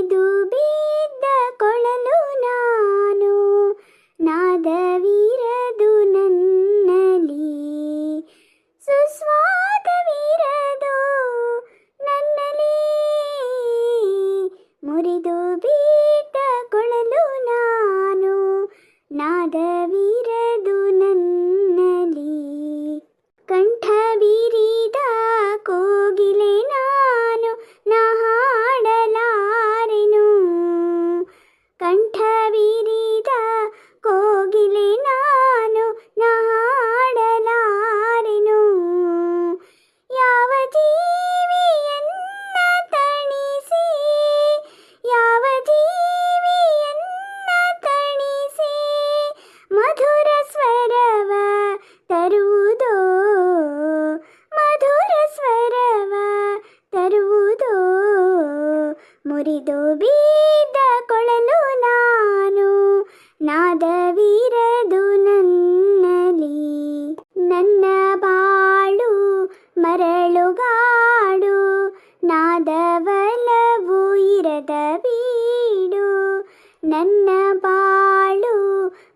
ಮುರಿದು ಬಿದ್ದ ಕೊಳಲು ನಾನು, ನಾದವಿರದು ನನ್ನಲ್ಲಿ, ಸುಸ್ವಾದವಿರದು ನನ್ನಲ್ಲಿ. ಮುರಿದು ಬಿದ್ದ ಕೊಳಲು ನಾನು, ನಾದವಿರದು ನನ್ನಲ್ಲಿ. ಕಂಠ ಬೀರಿದ ಕೋಗಿಲೆ ನಾನು, ನಾ ಹಾಡಲಾರೆನು. ಕಂಠ ಬೀರಿದ ಕೋಗಿಲೆ ನಾನು, ನಾ ಹಾಡಲಾರೆನು. ಯಾವ ಜೀವಿಯನ್ನ ತಣಿಸಿ, ಯಾವ ಜೀವಿಯನ್ನ ತಣಿಸಿ, ಮಧುರ ಸ್ವರವ ತರುವುದೋ, ಮಧುರ ಸ್ವರವ ತರುವುದೋ. ಮುರಿದು ಬಿದ್ದ ಕೊಳಲು ನಾನು, ನಾದವಿರದು ನನ್ನಲ್ಲಿ. ನನ್ನ ಬಾಳು ಮರಳುಗಾಡು, ನಾದವಲವು ಇರದ ಬೀಡು. ನನ್ನ ಬಾಳು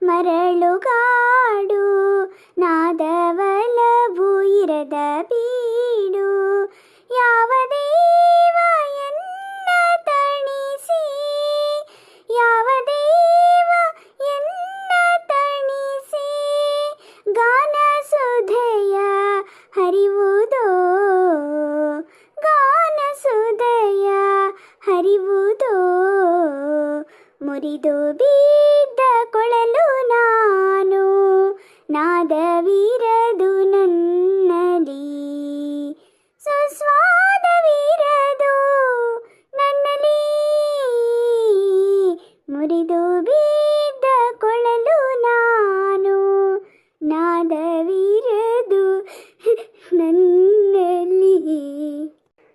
ಮರಳುಗಾಡು, ನಾದವಲವು ಇರದ ಬೀಡು. ಯಾವ ದೇವ ಎನ್ನ ತಣಿಸಿ, ಯಾವ ದೇವ ಎನ್ನ ತಣಿಸಿ, ಗಾನ ಸುಧೆಯ ಹರಿವುದೋ, ಗಾನ ಸುಧೆಯ ಹರಿವುದೋ. ಮುರಿದು ಬಿದ್ದ ಕೊಳಲು ನಾನು, ನಾದವಿರದು ನನ್ನಲ್ಲಿ, ಸುಸ್ವಾದವಿರದು ನನ್ನಲ್ಲಿ. ಮುರಿದು ಬಿದ್ದ ಕೊಳಲು ನಾನು, ನಾದವಿರದು ನನ್ನಲ್ಲಿ.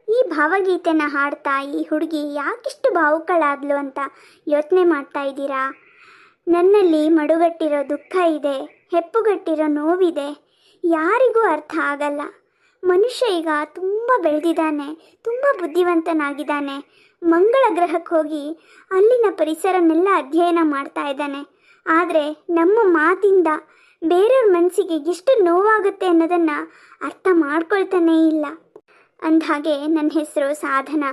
ಈ ಭಾವಗೀತೆನ ಹಾಡ್ತಾ ಈ ಹುಡುಗಿ ಯಾಕಿಷ್ಟು ಭಾವುಕಳಾದ್ಲು ಅಂತ ಯೋಚನೆ ಮಾಡ್ತಾ ಇದ್ದೀರಾ? ನನ್ನಲ್ಲಿ ಮಡುಗಟ್ಟಿರೋ ದುಃಖ ಇದೆ, ಹೆಪ್ಪುಗಟ್ಟಿರೋ ನೋವಿದೆ, ಯಾರಿಗೂ ಅರ್ಥ ಆಗಲ್ಲ. ಮನುಷ್ಯ ಈಗ ತುಂಬ ಬೆಳೆದಿದ್ದಾನೆ, ತುಂಬ ಬುದ್ಧಿವಂತನಾಗಿದ್ದಾನೆ. ಮಂಗಳ ಗ್ರಹಕ್ಕೆ ಹೋಗಿ ಅಲ್ಲಿನ ಪರಿಸರನೆಲ್ಲ ಅಧ್ಯಯನ ಮಾಡ್ತಾ ಇದ್ದಾನೆ. ಆದರೆ ನಮ್ಮ ಮಾತಿಂದ ಬೇರೆಯವ್ರ ಮನಸ್ಸಿಗೆ ಎಷ್ಟು ನೋವಾಗುತ್ತೆ ಅನ್ನೋದನ್ನು ಅರ್ಥ ಮಾಡ್ಕೊಳ್ತಾನೇ ಇಲ್ಲ. ಅಂದಹಾಗೆ ನನ್ನ ಹೆಸರು ಸಾಧನಾ.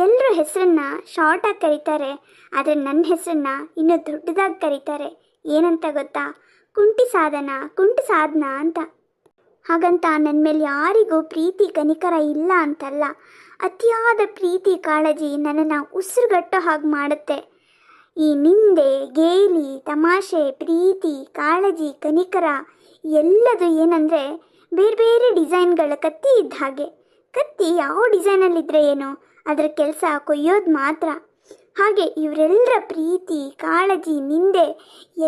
ಎಲ್ಲರೂ ಹೆಸರನ್ನು ಶಾರ್ಟಾಗಿ ಕರೀತಾರೆ, ಆದರೆ ನನ್ನ ಹೆಸರನ್ನು ಇನ್ನೂ ದೊಡ್ಡದಾಗಿ ಕರೀತಾರೆ. ಏನಂತ ಗೊತ್ತಾ? ಕುಂಟಿ ಸಾಧನಾ, ಕುಂಟಿ ಸಾಧನಾ ಅಂತ. ಹಾಗಂತ ನನ್ನ ಮೇಲೆ ಯಾರಿಗೂ ಪ್ರೀತಿ ಕನಿಕರ ಇಲ್ಲ ಅಂತಲ್ಲ. ಅತಿಯಾದ ಪ್ರೀತಿ ಕಾಳಜಿ ನನ್ನನ್ನು ಉಸಿರುಗಟ್ಟೋ ಹಾಗೆ ಮಾಡುತ್ತೆ. ಈ ನಿಂದೆ, ಗೇಲಿ, ತಮಾಷೆ, ಪ್ರೀತಿ, ಕಾಳಜಿ, ಕನಿಕರ ಎಲ್ಲದು ಏನಂದರೆ ಬೇರೆ ಬೇರೆ ಡಿಸೈನ್ಗಳ ಕತ್ತಿ ಇದ್ದ ಹಾಗೆ. ಕತ್ತಿ ಯಾವ ಡಿಸೈನಲ್ಲಿದ್ದರೆ ಏನು, ಅದರ ಕೆಲಸ ಕೊಯ್ಯೋದು ಮಾತ್ರ. ಹಾಗೆ ಇವರೆಲ್ಲರ ಪ್ರೀತಿ, ಕಾಳಜಿ, ನಿಂದೆ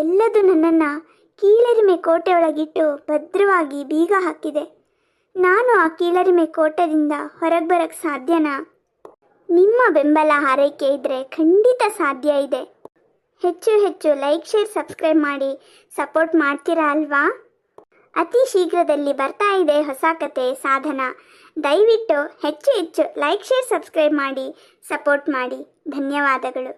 ಎಲ್ಲದು ನನ್ನನ್ನು ಕೀಳರಿಮೆ ಕೋಟೆ ಒಳಗಿಟ್ಟು ಭದ್ರವಾಗಿ ಬೀಗ ಹಾಕಿದೆ. ನಾನು ಆ ಕೀಳರಿಮೆ ಕೋಟದಿಂದ ಹೊರಗೆ ಬರೋಕ್ಕೆ ಸಾಧ್ಯನಾ? ನಿಮ್ಮ ಬೆಂಬಲ ಹಾರೈಕೆ ಇದ್ದರೆ ಖಂಡಿತ ಸಾಧ್ಯ ಇದೆ. ಹೆಚ್ಚು ಹೆಚ್ಚು ಲೈಕ್, ಶೇರ್, ಸಬ್ಸ್ಕ್ರೈಬ್ ಮಾಡಿ ಸಪೋರ್ಟ್ ಮಾಡ್ತೀರಾ ಅಲ್ವಾ? ಅತಿ ಶೀಘ್ರದಲ್ಲಿ ಬರ್ತಾ ಇದೆ ಹೊಸ ಕತೆ ಸಾಧನಾ. ದಯವಿಟ್ಟು ಹೆಚ್ಚು ಹೆಚ್ಚು ಲೈಕ್, ಶೇರ್, ಸಬ್ಸ್ಕ್ರೈಬ್ ಮಾಡಿ ಸಪೋರ್ಟ್ ಮಾಡಿ. ಧನ್ಯವಾದಗಳು.